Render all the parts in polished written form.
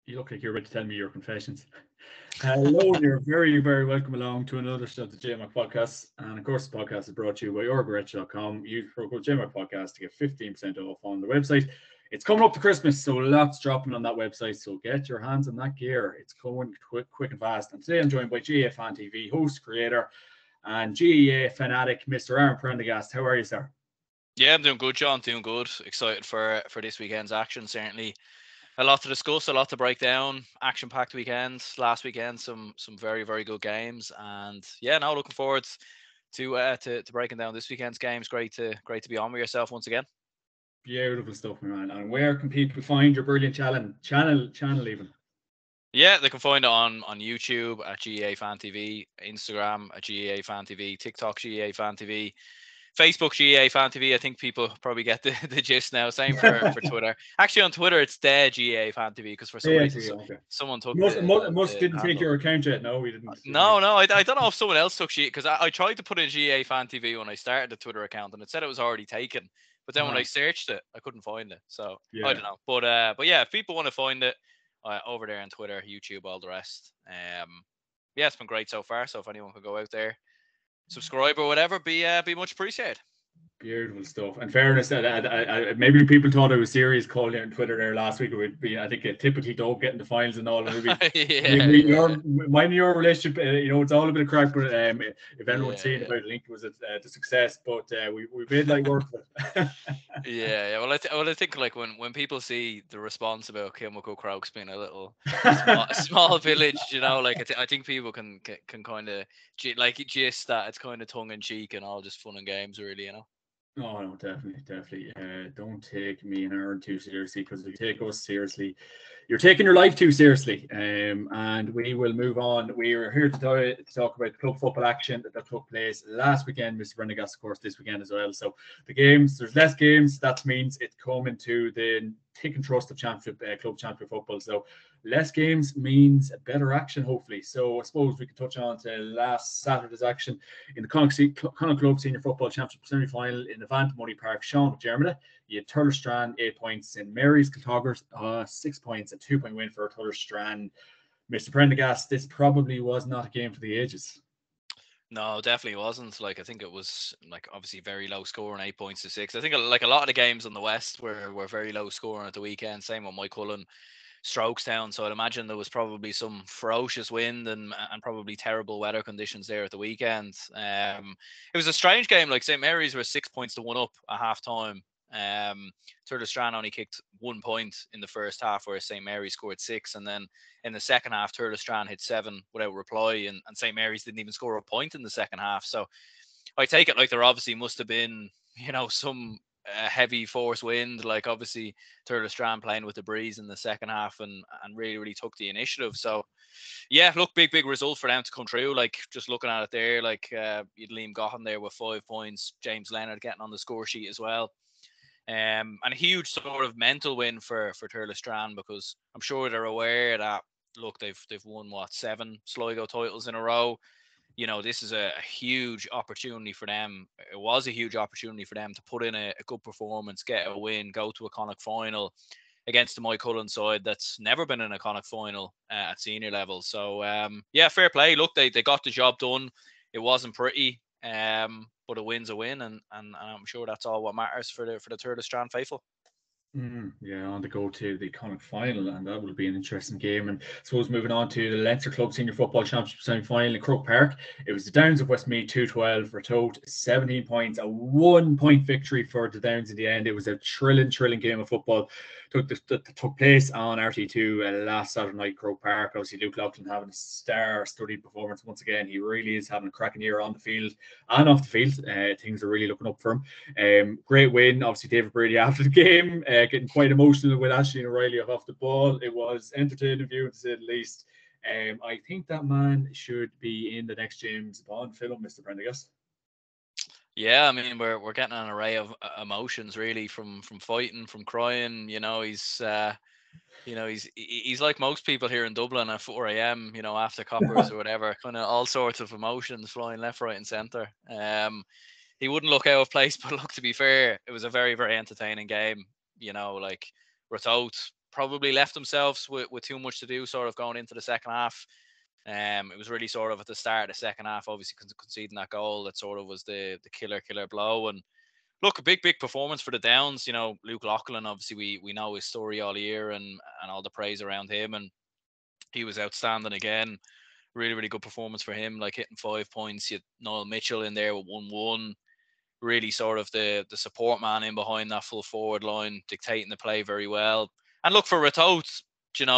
You look like you're about to tell me your confessions. Hello, you're very, very welcome along to another show of the JMac podcast. And of course, the podcast is brought to you by yourgarage.com. Use promo code JMac podcast to get 15% off on the website. It's coming up to Christmas, so lots dropping on that website. So get your hands on that gear. It's going quick and fast. And today I'm joined by GEA Fan TV, host, creator, and GEA fanatic, Mr. Aaron Prendergast. How are you, sir? Yeah, I'm doing good, John. Doing good. Excited for this weekend's action. Certainly a lot to discuss, a lot to break down. Action-packed weekend. Last weekend, some very very good games, and yeah, now looking forward to breaking down this weekend's games. Great to be on with yourself once again. Beautiful stuff, my man. And where can people find your brilliant channel even? Yeah, they can find it on YouTube at GEA Fan TV, Instagram at GEA Fan TV, TikTok GEA Fan TV. Facebook GA Fan TV. I think people probably get the gist now. Same for Twitter. Actually, on Twitter it's the GA Fan TV because for some Yeah, reason okay. someone took Most, most the didn't take handle. your account yet. No, we didn't. No, I don't know if someone else took GA because I tried to put in GA Fan TV when I started the Twitter account and it said it was already taken. But then when I searched it, I couldn't find it. So I Yeah. don't know. But yeah, if people want to find it over there on Twitter, YouTube, all the rest. Yeah, it's been great so far. So if anyone could go out there, subscribe or whatever, be much appreciated. Beautiful stuff. And fairness, maybe people thought I was serious calling on Twitter there last week. It would be, I think, typically Doug getting the files and all. Maybe, Yeah. mind your relationship. It's all a bit of crack. But if anyone's Yeah, saying yeah. about it, I think it was the success. But we made like work of it. Yeah. Well, I think like when people see the response about Kilmacook Crokes being a little small village, like I think people can kind of like gist that it's kind of tongue in cheek and all just fun and games, really. Oh no, definitely. Don't take me and Aaron too seriously because if you take us seriously, you're taking your life too seriously. And we will move on. We are here to talk about club football action that took place last weekend, Mr. Brendagas, of course, this weekend as well. So the games, there's less games. That means it's coming to the thick and trust of championship, club championship football. So less games means better action, hopefully. So I suppose we could touch on to last Saturday's action in the Connacht Club Senior Football Championship semi-final in Avant Money Park, Sean, Germany. You had Tullerstrand 8 points, St Mary's Kiltoggers 6 points, a 2-point win for Tullerstrand. Mr. Prendergast, this probably was not a game for the ages. No, definitely wasn't. Like I think it was like obviously very low scoring, 8 points to six. I think like a lot of the games on the West were very low scoring at the weekend. Same with Mike Cullen, Strokes down. So I'd imagine there was probably some ferocious wind and probably terrible weather conditions there at the weekend. It was a strange game. Like St Mary's were 6 points to 1 up at half time. Strand only kicked 1 point in the first half, whereas St Mary's scored six, and then in the second half, Strand hit seven without reply, and St Mary's didn't even score a point in the second half. So I take it like there obviously must have been, some heavy force wind, like obviously Strand playing with the breeze in the second half and really took the initiative. So yeah, look, big result for them to come through. Like just looking at it there, like you'd Liam Gohan there with 5 points, James Leonard getting on the score sheet as well. And a huge sort of mental win for Strand because I'm sure they're aware that look they've won seven Sligo titles in a row. This is a huge opportunity for them. It was a huge opportunity for them to put in a good performance, get a win, go to a Connacht final against the Mike Cullen side that's never been in a Connacht final at senior level. So yeah, fair play. Look, they got the job done. It wasn't pretty, but a win's a win, and I'm sure that's all what matters for the Third of Strand faithful. Yeah, on to go to the Connacht final, and that will be an interesting game. And I suppose moving on to the Leinster Club Senior Football Championship semi-final in Croke Park, it was the Downs of Westmeath 2-12 for Tote, 17 points, a 1-point victory for the Downs in the end. It was a thrilling game of football. Took place on RT2 last Saturday night, Croke Park. Obviously, Luke Loughlin having a star-studded performance once again. He really is having a cracking year on the field and off the field. Things are really looking up for him. Great win. Obviously, David Brady after the game, getting quite emotional with Ashley and O'Reilly off the ball. It was entertaining view, to say the least. I think that man should be in the next James Bond film, Mr. Prendergast. Yeah, I mean we're getting an array of emotions really from fighting, from crying. He's like most people here in Dublin at 4 a.m. After coppers or whatever, kind of all sorts of emotions flying left, right, and centre. He wouldn't look out of place, but look, to be fair, it was a very, very entertaining game. Like Ratoath probably left themselves with too much to do, sort of going into the second half. It was really sort of at the start of the second half, obviously conceding that goal that sort of was the killer blow. And look, a big performance for the Downs. Luke Loughlin, obviously we know his story all year and all the praise around him, and he was outstanding again. Really good performance for him, like hitting 5 points. You had Noel Mitchell in there with 1-1. Really sort of the support man in behind that full forward line, dictating the play very well. And look, for Ratoath,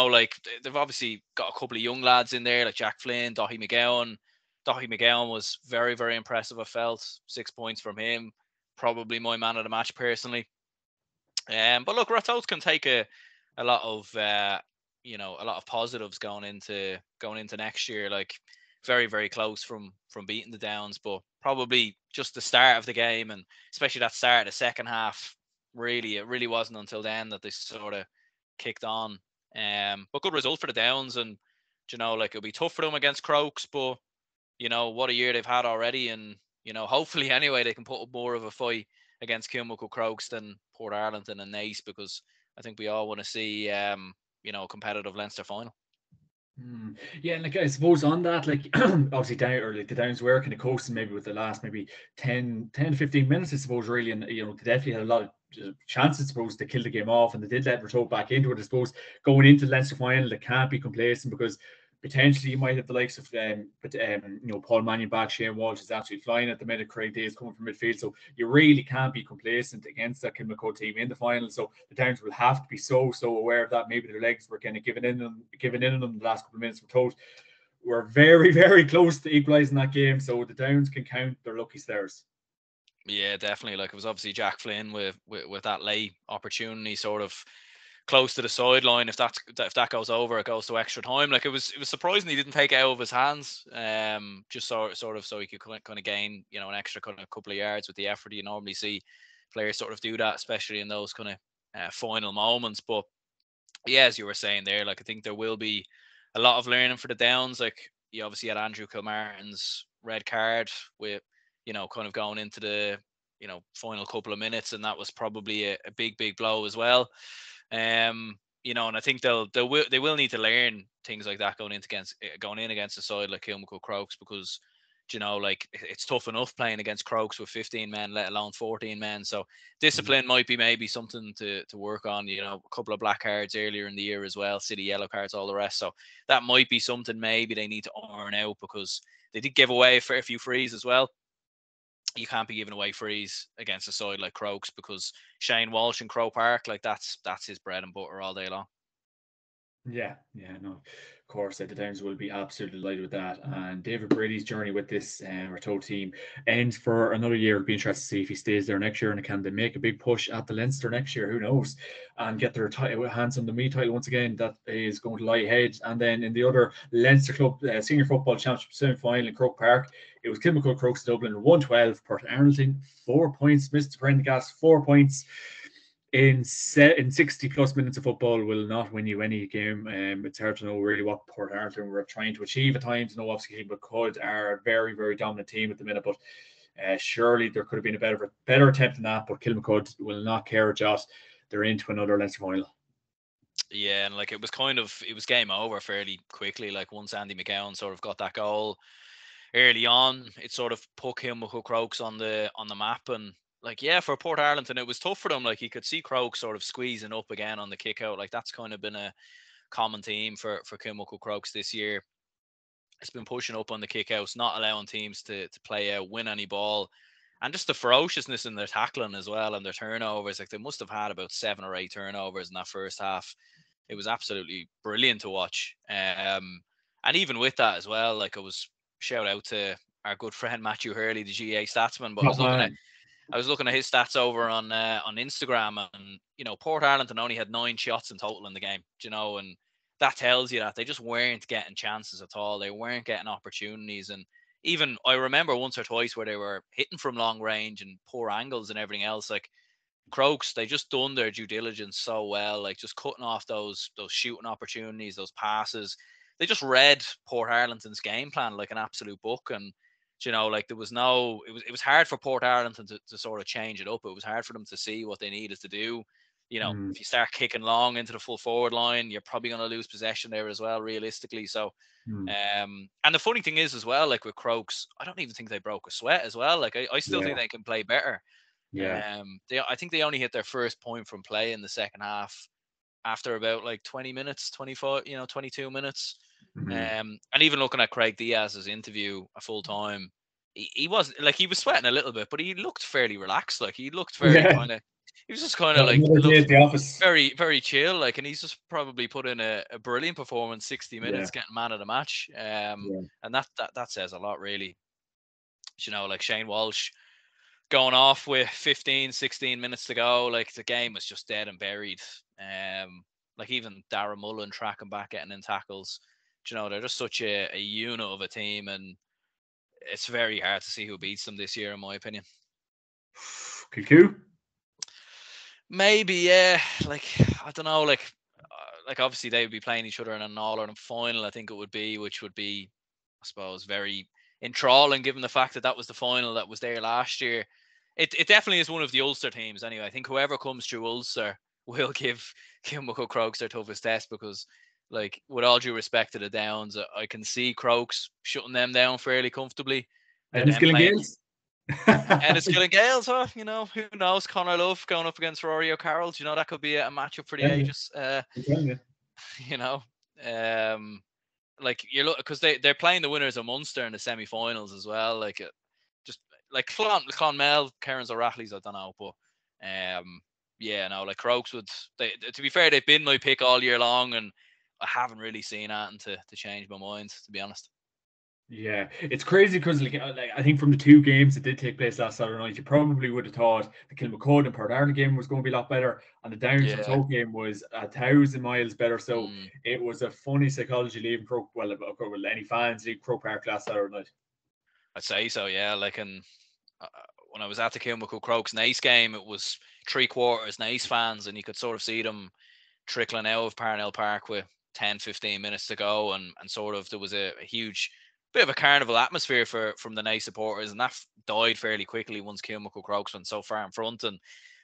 like they've obviously got a couple of young lads in there, like Jack Flynn, Daithí McGowan. Daithí McGowan was very impressive, I felt. 6 points from him. Probably my man of the match personally. But look, Ratoath can take a lot of a lot of positives going into next year. Like very close from beating the Downs, but probably just the start of the game, and especially that start of the second half. It really wasn't until then that they sort of kicked on. But good result for the Downs, and like it'll be tough for them against Crokes, but what a year they've had already, and hopefully anyway they can put up more of a fight against Kilmacud Crokes than Port Arlington and Naas, because I think we all want to see a competitive Leinster final. Yeah, and like I suppose on that, like obviously the Downs were kind of coasting maybe with the last maybe 10 to 15 minutes, I suppose, really, and they definitely had a lot of chances, I suppose, to kill the game off, and they did let Ratoath back into it. I suppose going into the Leinster final, they can't be complacent, because potentially you might have the likes of Paul Mannion back. Shane Walsh is absolutely flying at the minute. Craig Day is coming from midfield, so you really can't be complacent against that Kilmacud team in the final. So the Downs will have to be so aware of that. Maybe their legs were kind of giving in on them the last couple of minutes. Ratoath were very close to equalising that game, so the Downs can count their lucky stars. Yeah, definitely. Like, it was obviously Jack Flynn with that late opportunity, sort of close to the sideline. If that goes over, it goes to extra time. Like, it was surprising he didn't take it out of his hands. Just sort of so he could kind of gain an extra kind of couple of yards with the effort. You normally see players sort of do that, especially in those kind of final moments. But yeah, as you were saying there, like I think there will be a lot of learning for the Downs. Like, you obviously had Andrew Kilmartin's red card with kind of going into the final couple of minutes, and that was probably a big blow as well. And I think they will need to learn things like that going in against a side like Kilmacud Crokes, because like it's tough enough playing against Crokes with 15 men, let alone 14 men. So discipline might be maybe something to work on. A couple of black cards earlier in the year as well, city yellow cards, all the rest. So that might be something maybe they need to iron out, because they did give away a fair few frees as well. You can't be giving away frees against a side like Crokes, because Shane Walsh in Croke Park, like that's his bread and butter all day long. Yeah, no, of course, the Downs will be absolutely delighted with that. And David Brady's journey with this Ratoath team ends for another year. It'll be interesting to see if he stays there next year, and can they make a big push at the Leinster next year? Who knows? And get their hands on the Meath title once again. That is going to lie ahead. And then in the other Leinster Club Senior Football Championship semi-final in Croke Park, it was Kilmacud Crokes Dublin 112, Port Arlington 4 points. Mr. Prendergast 4 points. In 60 plus minutes of football will not win you any game. It's hard to know really what Port Arlington were trying to achieve at times. Obviously, Kilmacud are a very dominant team at the minute, but surely there could have been a better attempt than that. But Kilmacud will not care a jot. They're into another Leinster final. Yeah, and like it was game over fairly quickly. Like, once Andy McGowan sort of got that goal early on, it sort of put Kilmacud Crokes on the map. And like, yeah, for Port Arlington, it was tough for them. Like, you could see Crokes sort of squeezing up again on the kick out. Like, that's kind of been a common theme for Kilmacud Crokes this year. It's been pushing up on the kickouts, not allowing teams to play out, win any ball, and just the ferociousness in their tackling as well, and their turnovers. Like, they must have had about 7 or 8 turnovers in that first half. It was absolutely brilliant to watch. And even with that as well, like, it was shout out to our good friend Matthew Hurley, the GA statsman. But I was looking at his stats over on Instagram, and Port Arlington only had 9 shots in total in the game. And that tells you that they just weren't getting chances at all. They weren't getting opportunities, and even I remember once or twice where they were hitting from long range and poor angles and everything else. Like, Crokes, they just done their due diligence so well, like just cutting off those shooting opportunities, those passes. They just read Port Arlington's game plan like an absolute book. And like, there was it was hard for Port Arlington to sort of change it up. It was hard for them to see what they needed to do. you know, if you start kicking long into the full forward line, you're probably going to lose possession there as well, realistically. So, and the funny thing is as well, like with Crokes, I don't even think they broke a sweat as well. Like I still think they can play better. I think they only hit their first point from play in the second half after about like 20 minutes, 25, 22 minutes. And even looking at Craig Diaz's interview a full time, he wasn't like, he was sweating a little bit, but he looked fairly relaxed. Like he looked very kind of, he was just kind of like, another day at the office. very, very chill. Like, and he's just probably put in a brilliant performance, 60 minutes, getting man of the match. And that says a lot, really. You know, like Shane Walsh going off with 15, 16 minutes to go. Like the game was just dead and buried. Like even Darren Mullen tracking back, getting in tackles. You know, they're just such a unit of a team, and it's very hard to see who beats them this year, in my opinion. Cuckoo? Maybe, yeah. Like, I don't know. Like obviously they would be playing each other in an All-Ireland final, I think it would be, which would be, I suppose, very enthralling given the fact that that was the final that was there last year. It definitely is one of the Ulster teams anyway. I think whoever comes through Ulster will give Kilmacud Crokes their toughest test, because, like, with all due respect to the Downs, I can see Crokes shutting them down fairly comfortably. And it's Gillen Gales? And it's Gillen Gales, huh? You know, who knows? Conor Love going up against Rory O'Carroll. You know, that could be a matchup for the ages. You know, like you're looking, because they're playing the winners of Munster in the semi-finals as well. Like just like Clonmel, Cairns O'Rahilly's, I don't know, but yeah, no, like Crokes would. To be fair, they've been my pick all year long, and I haven't really seen anything to change my mind, to be honest. Yeah, it's crazy because like I think from the two games that did take place last Saturday night, you probably would have thought the Kilmacud and Port Ireland game was going to be a lot better, and the Downs and Toke game was 1,000 miles better. So it was a funny psychology leaving Croke. Well, any fans leave Croke Park last Saturday night. I'd say so, yeah. Like, and when I was at the Kilmacud Crokes Naas game, it was 3/4 Naas fans, and you could sort of see them trickling out of Parnell Park with 10, 15 minutes to go, and sort of there was a huge bit of a carnival atmosphere from the Naas supporters, and that died fairly quickly once Kilmacud Crokes went so far in front. And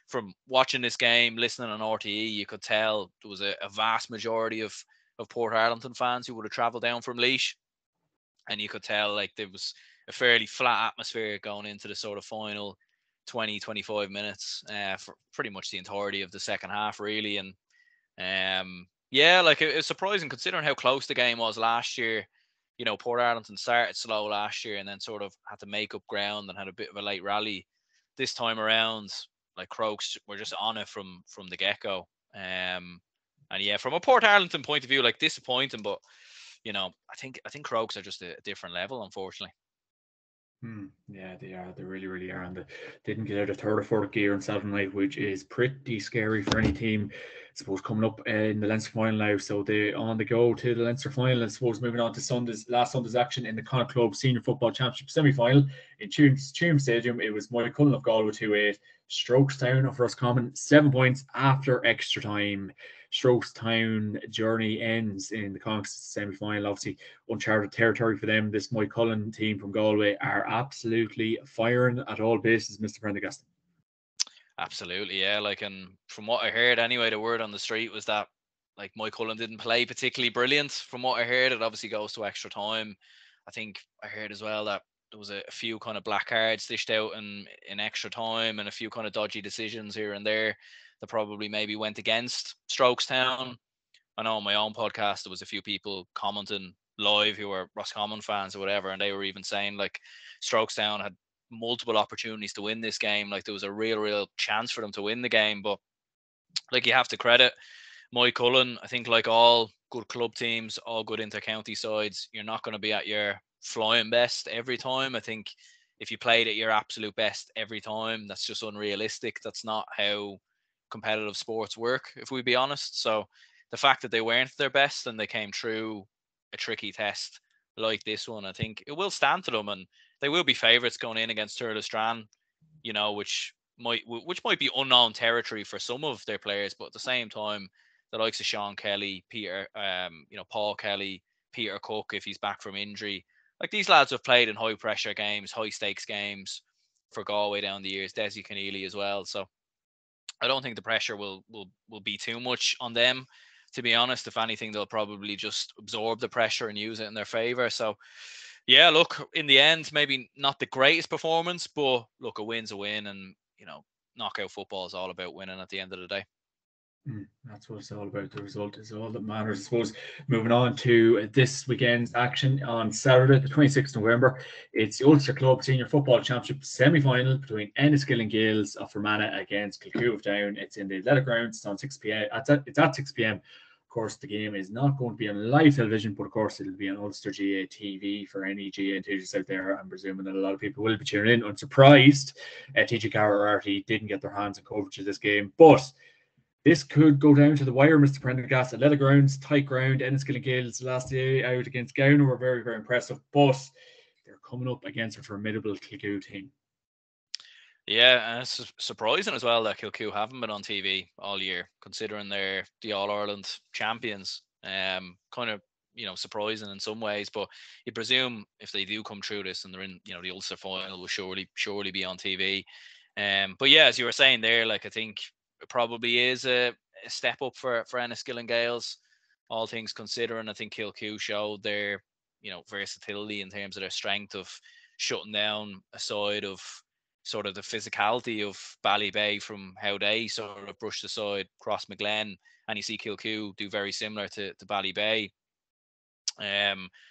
from watching this game, listening on RTE, you could tell there was a vast majority of Port Arlington fans who would have travelled down from Laois, and you could tell like there was a fairly flat atmosphere going into the sort of final 20, 25 minutes for pretty much the entirety of the second half, really. And yeah, like it was surprising considering how close the game was last year. You know, Port Arlington started slow last year and then sort of had to make up ground and had a bit of a late rally. This time around, like Crokes were just on it from the get-go. And yeah, from a Port Arlington point of view, like disappointing, but you know, I think Crokes are just a different level, unfortunately. Yeah, they are. They really, really are. And they didn't get out of third or fourth gear on Saturday night, which is pretty scary for any team. I suppose coming up in the Leinster final now, so they on the go to the Leinster final. I suppose moving on to last Sunday's action in the Connacht Club Senior Football Championship semi-final in Tuam Stadium. It was Moy Cullen of Galway 2-8, Strokestown of Roscommon 7 points after extra time. Strokestown journey ends in the Connacht semi-final. Obviously, uncharted territory for them. This Moy Cullen team from Galway are absolutely firing at all bases, Mr. Prendergast. Absolutely, yeah. Like, and from what I heard anyway, the word on the street was that like Moy Cullen didn't play particularly brilliant. From what I heard, it obviously goes to extra time. I think I heard as well that there was a few kind of black cards dished out in extra time, and a few kind of dodgy decisions here and there that probably maybe went against Strokestown. I know on my own podcast there was a few people commenting live who were Roscommon fans or whatever, and they were even saying like Strokestown had multiple opportunities to win this game. Like there was a real chance for them to win the game, but like you have to credit Moy Cullen. I think like all good club teams, all good inter-county sides, you're not going to be at your flying best every time. I think if you played at your absolute best every time, that's just unrealistic. That's not how competitive sports work, if we be honest. So the fact that they weren't their best and they came through a tricky test like this one, I think it will stand to them, and they will be favourites going in against Turlestrane, you know, which might be unknown territory for some of their players, but at the same time, the likes of Sean Kelly, Peter, Paul Kelly, Peter Cook, if he's back from injury, like these lads have played in high pressure games, high stakes games for Galway down the years. Desi Keneally as well. So I don't think the pressure will be too much on them. To be honest, if anything, they'll probably just absorb the pressure and use it in their favor. So, yeah, look, in the end, maybe not the greatest performance, but look, a win's a win, and knockout football is all about winning at the end of the day. That's what it's all about. The result is all that matters. I suppose moving on to this weekend's action on Saturday, the 26th of November, it's the Ulster Club Senior Football Championship semi-final between Enniskillen and Gales of Fermanagh against Kilcoo of Down. It's in the Athletic Grounds. It's on 6 p.m. It's at 6 p.m. Of course, the game is not going to be on live television, but of course it'll be on Ulster GA TV for any GA enthusiasts out there. I'm presuming that a lot of people will be tuning in. Unsurprised, TG Carrarty didn't get their hands on coverage of this game, but this could go down to the wire, Mr. Prendergast. Athletic Grounds, tight ground. Enniskillen Gales last day out against Gown were very, very impressive, but they're coming up against a formidable Kilcoo team. Yeah, and it's surprising as well that Kilcoo haven't been on TV all year, considering they're the All-Ireland champions. Kind of, surprising in some ways, but you presume if they do come through this and they're in, the Ulster final, will surely be on TV. But yeah, as you were saying there, like I think it probably is a step up for Enniskillen Gales, all things considering. I think Kilcoo showed their, versatility in terms of their strength of shutting down a side of sort of the physicality of Ballybay from how they sort of brushed aside Crossmaglen, and you see Kilcoo do very similar to Ballybay.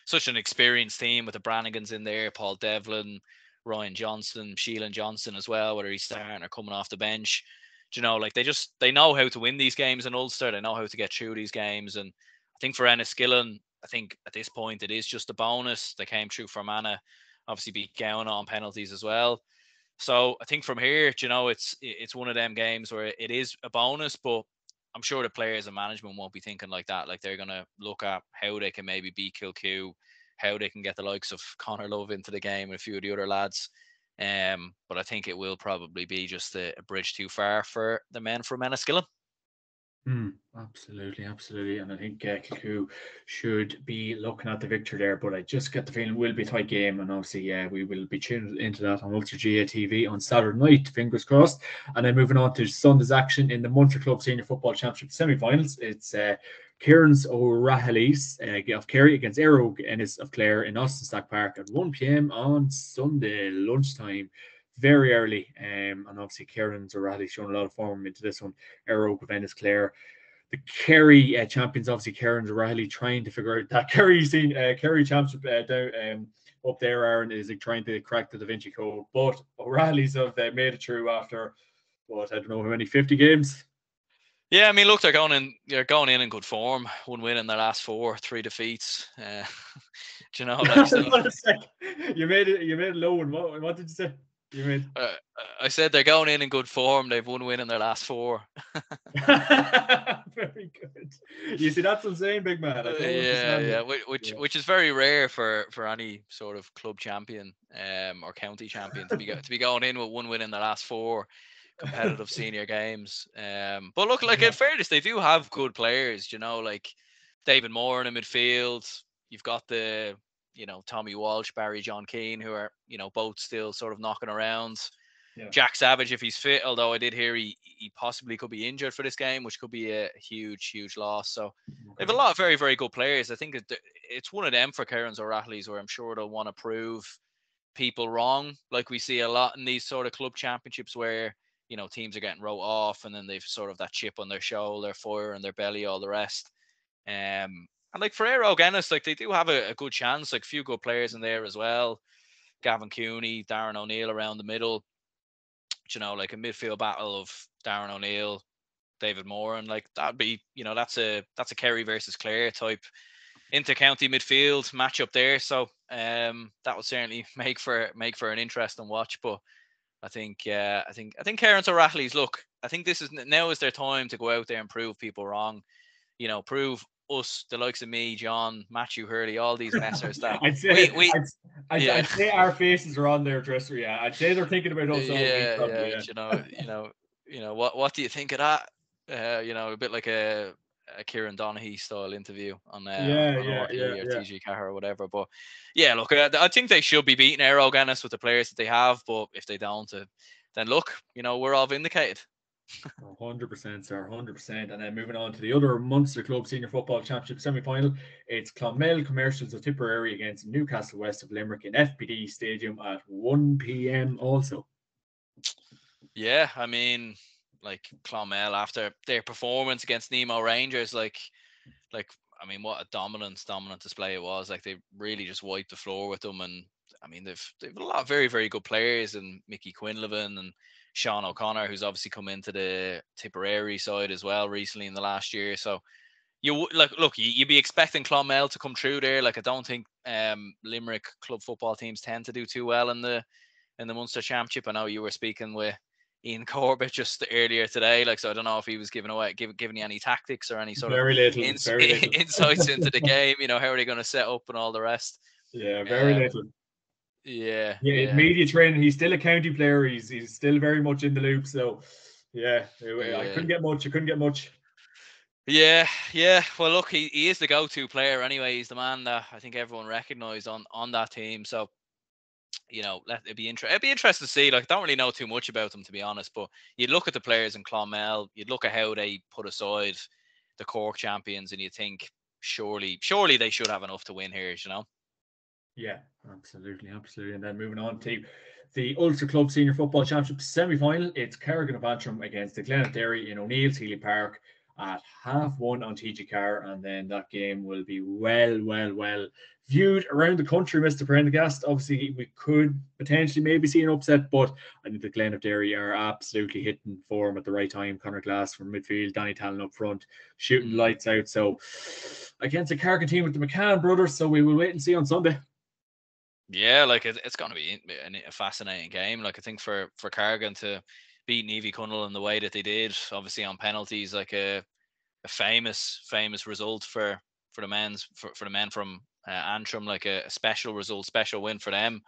Such an experienced team with the Brannigans in there, Paul Devlin, Ryan Johnston, Sheelan Johnson as well, whether he's starting or coming off the bench. Like they know how to win these games in Ulster. They know how to get through these games. And I think for Enniskillen, I think at this point it is just a bonus. They came through Fermanagh, obviously beat Gown on penalties as well. So I think from here, it's one of them games where it is a bonus, but I'm sure the players and management won't be thinking like that. Like they're going to look at how they can maybe beat Kilcoo, how they can get the likes of Conor Love into the game and a few of the other lads. But I think it will probably be just a bridge too far for the men from Enniskillen. Absolutely. And I think Kilcoo should be looking at the victory there, but I just get the feeling it will be a tight game. And obviously, we will be tuning into that on Ulster GA TV on Saturday night, fingers crossed. And then moving on to Sunday's action in the Munster Club Senior Football Championship semi-finals. It's Kieran's O'Rahilly's of Kerry against Aero Ennis of Clare in Austin Stack Park at 1 p.m. on Sunday lunchtime. Very early, and obviously Kieran's O'Reilly's shown a lot of form into this one. Aero of Ennis Clare. The Kerry champions, obviously Kieran's O'Reilly, trying to figure out that Kerry championship down up there, Aaron, is like trying to crack the Da Vinci Code. But O'Reilly's have made it through after I don't know how many, 50 games. Yeah, I mean, look, they're going in good form. 1 win in their last 4, 3 defeats. Like so. You made it low. And what did you say? I said they're going in good form. They've 1 win in their last 4. Very good. You see, that's insane, big man. Which is very rare for any sort of club champion or county champion to be going in with 1 win in the last 4 competitive senior games. But look, like in fairness, they do have good players. Like David Moore in the midfield. You've got the Tommy Walsh, Barry John Keane, who are, both still sort of knocking around. Yeah. Jack Savage, if he's fit, although I did hear he possibly could be injured for this game, which could be a huge loss. So they have a lot of very, very good players. I think it's one of them for Kieran's O'Rahilly's where I'm sure they'll want to prove people wrong. Like we see a lot in these sort of club championships where, teams are getting wrote off and then they've sort of that chip on their shoulder, fire in their belly, all the rest. And like for Aero Ennis, like they do have a good chance, like a few good players in there as well. Gavin Cooney, Darren O'Neill around the middle. Like a midfield battle of Darren O'Neill, David Moore, and like that'd be, that's a Kerry versus Clare type inter-county midfield match up there. So that would certainly make for an interesting watch. But I think Kieran's O'Rahilly's, look, I think now is their time to go out there and prove people wrong. Prove us, the likes of me, John, Matthew Hurley, all these messers that I'd say our faces are on their dresser. Yeah, I'd say they're thinking about us. What do you think of that? A bit like a Kieran Donaghy style interview on TG Cahir or whatever. But yeah, look, I think they should be beating Aero Ennis with the players that they have. But if they don't, then look, we're all vindicated. 100%, sir, 100%. And then moving on to the other Munster Club Senior Football Championship semi-final, it's Clonmel Commercials of Tipperary against Newcastle West of Limerick in FPD Stadium at 1 p.m. also. Yeah, I mean, like Clonmel after their performance against Nemo Rangers, like I mean, what a dominant display it was. Like they really just wiped the floor with them, and I mean they've a lot of very good players, and Mickey Quinlivan and Sean O'Connor, who's obviously come into the Tipperary side as well recently in the last year. So like look, you'd be expecting Clonmel to come through there. Like I don't think Limerick club football teams tend to do too well in the Munster Championship. I know you were speaking with Ian Corbett just earlier today, like so. I don't know if he was giving you any tactics or any sort of Very little, very little. insights into the game. You know, how are they going to set up and all the rest. Yeah, very little. Yeah, Yeah, yeah, media training. He's still a county player. He's still very much in the loop. So, yeah, I yeah. couldn't get much. I couldn't get much. Yeah, yeah. Well, look, he is the go-to player anyway. He's the man that I think everyone recognised on that team. So you know, it'd be interesting to see. Like, I don't really know too much about them to be honest, but you'd look at the players in Clonmel, you'd look at how they put aside the Cork champions, and you think surely they should have enough to win here. You know. Yeah, absolutely. And then moving on to the Ulster Club Senior Football Championship semi-final, it's Carrigan of Antrim against the Glenatherry in O'Neill's Healy Park at 1:30 on TG Car, and then that game will be well viewed around the country, Mr. Prendergast. Obviously, we could potentially maybe see an upset, but I think the Glenatherry are absolutely hitting form at the right time. Conor Glass from midfield, Danny Talon up front, shooting lights out. So against a Carrigan team with the McCann brothers, so we will wait and see on Sunday. Yeah, like it's going to be a fascinating game. Like I think for Cargan to beat Nevy Cunnell in the way that they did, obviously on penalties, like a famous result for the for the men from Antrim, like a special result, special win for them.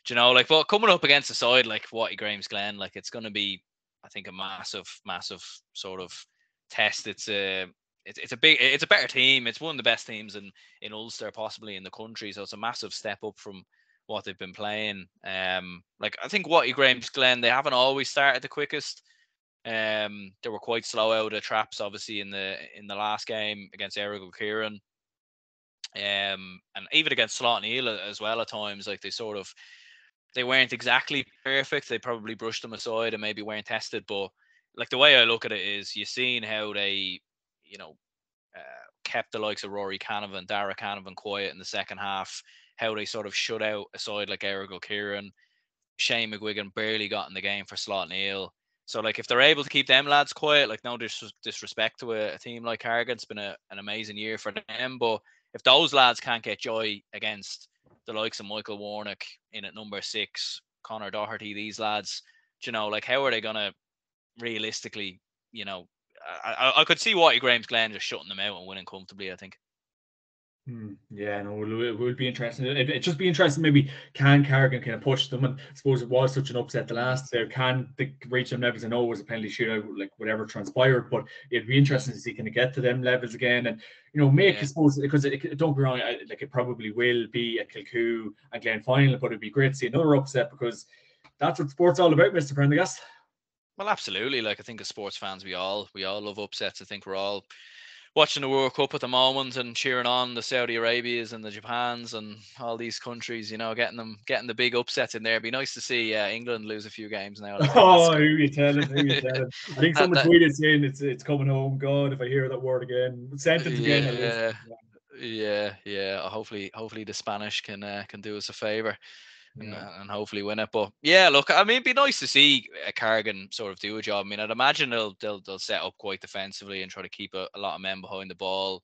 Do you know, like, but coming up against a side like Watty Graham's Glen, like it's going to be, I think, a massive sort of test. It's a better team. It's one of the best teams in Ulster, possibly in the country. So it's a massive step up from what they've been playing. Like I think Watty Graham's Glen, they haven't always started the quickest. They were quite slow out of traps, obviously in the last game against Errigal Kieran. And even against Slot Neal as well at times, like they weren't exactly perfect. They probably brushed them aside and maybe weren't tested. But like the way I look at it is, you've seen how they, you know, kept the likes of Rory Canavan, Dara Canavan quiet in the second half. How they sort of shut out a side like Errigal Kieran. Shane McGuigan barely got in the game for Slot Neal. So like if they're able to keep them lads quiet, like no disrespect to a team like Carrigan, it's been an amazing year for them. But if those lads can't get joy against the likes of Michael Warnock in at number 6, Connor Doherty, these lads, you know, like how are they gonna realistically, you know, I could see Watty Graham's Glen just shutting them out and winning comfortably, I think. Yeah, no, it will be interesting. It'd just be interesting. Maybe can Carrigan kind of push them? And I suppose it was such an upset the last. Can they reach them levels? I know it was a penalty shootout, like whatever transpired, but it'd be interesting to see can it get to them levels again, and make I suppose because don't be wrong, like it probably will be a Kilcoo and Glen final, but it'd be great to see another upset because that's what sport's all about, Mr. Prendergast. Well, absolutely. Like I think as sports fans, we all love upsets. I think we're all watching the World Cup at the moment and cheering on the Saudi Arabias and the Japans and all these countries, you know, getting the big upsets in there. It'd be nice to see England lose a few games now. And I think Oh, who you telling? Who you telling? I think someone that, tweeted saying it's coming home. God, if I hear that word again, sentence again, I'll lose. yeah. Hopefully the Spanish can do us a favor. Yeah. And hopefully win it. But yeah, look, I mean, it'd be nice to see a Carrigan sort of do a job. I mean, I'd imagine they'll set up quite defensively and try to keep a lot of men behind the ball.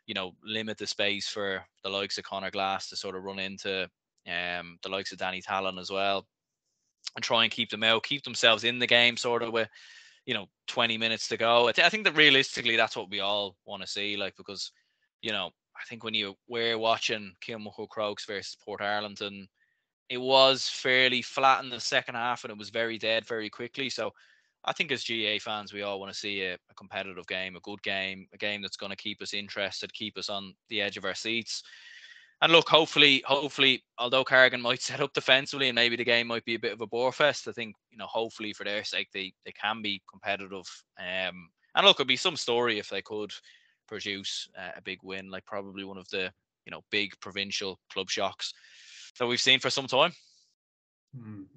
You know, limit the space for the likes of Connor Glass to sort of run into the likes of Danny Talon as well, and try and keep them out, keep themselves in the game, sort of with 20 minutes to go. I think that realistically, that's what we all want to see. Like because I think when you were watching Kilmacud Crokes versus Port Arlington, it was fairly flat in the second half and it was very dead very quickly. So I think as GA fans, we all want to see a competitive game, a good game, a game that's going to keep us interested, keep us on the edge of our seats. And look, hopefully, although Carrigan might set up defensively and maybe the game might be a bit of a bore fest, I think, hopefully for their sake, they can be competitive. And look, it'd be some story if they could produce a big win, like probably one of the, big provincial club shocks that we've seen for some time.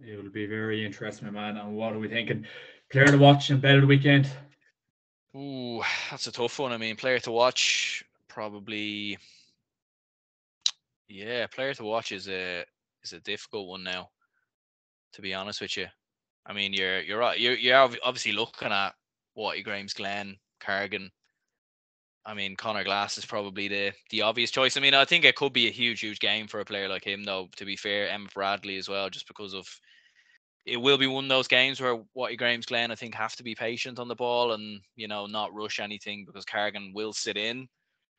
It will be very interesting, my man. And what are we thinking? Player to watch and bet of the weekend? Ooh, that's a tough one. I mean, player to watch, probably. Yeah, player to watch is a difficult one now, to be honest with you. I mean, you're right. You're obviously looking at Graham's Glen, Carrigan. I mean, Connor Glass is probably the obvious choice. I mean, I think it could be a huge game for a player like him, though. To be fair, Emmett Bradley as well, just because of it will be one of those games where Graham's Glen, I think, have to be patient on the ball and not rush anything because Carrigan will sit in.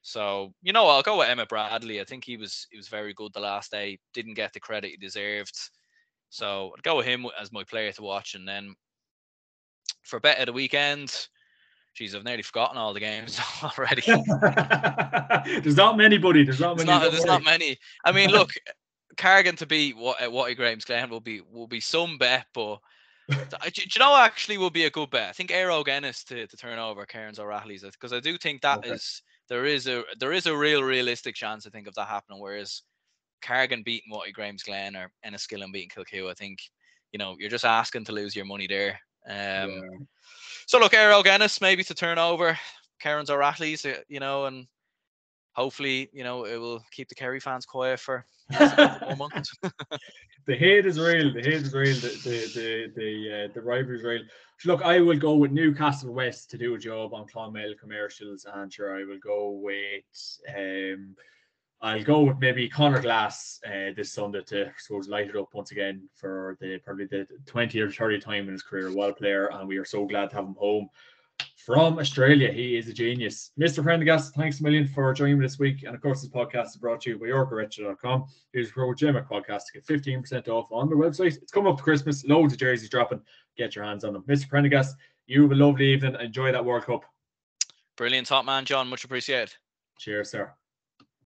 So I'll go with Emmett Bradley. I think he was very good the last day. Didn't get the credit he deserved. So I'd go with him as my player to watch. And then for bet of the weekend, geez, I've nearly forgotten all the games already. There's not many, buddy. There's not many. There's not many. I mean, look, Carrigan to beat Watty Graham's Glen will be some bet, but do you know actually will be a good bet? I think Aero Guinness to turn over Cairns O'Reilly's, because I do think that there is a realistic chance, I think, of that happening. Whereas Carrigan beating Watty Graham's Glen or Enniskillen beating Kilcoo, I think you're just asking to lose your money there. So look, Aero Guinness maybe to turn over Cairns O'Reilly's, and hopefully it will keep the Kerry fans quiet for a couple more months. The hate is real. The rivalry is real. So look, I will go with Newcastle West to do a job on Clonmel commercials, and sure, I will go with I'll go with maybe Connor Glass this Sunday to, I suppose, light it up once again for probably the 20 or 30 time in his career. Well player, and we are so glad to have him home from Australia. He is a genius. Mr. Prendergast, thanks a million for joining me this week. And of course, this podcast is brought to you by YorkerRetro.com. Use the code JMac podcast to get 15% off on their website. It's coming up to Christmas. Loads of jerseys dropping. Get your hands on them. Mr. Prendergast, you have a lovely evening. Enjoy that World Cup. Brilliant, top man, John. Much appreciated. Cheers, sir.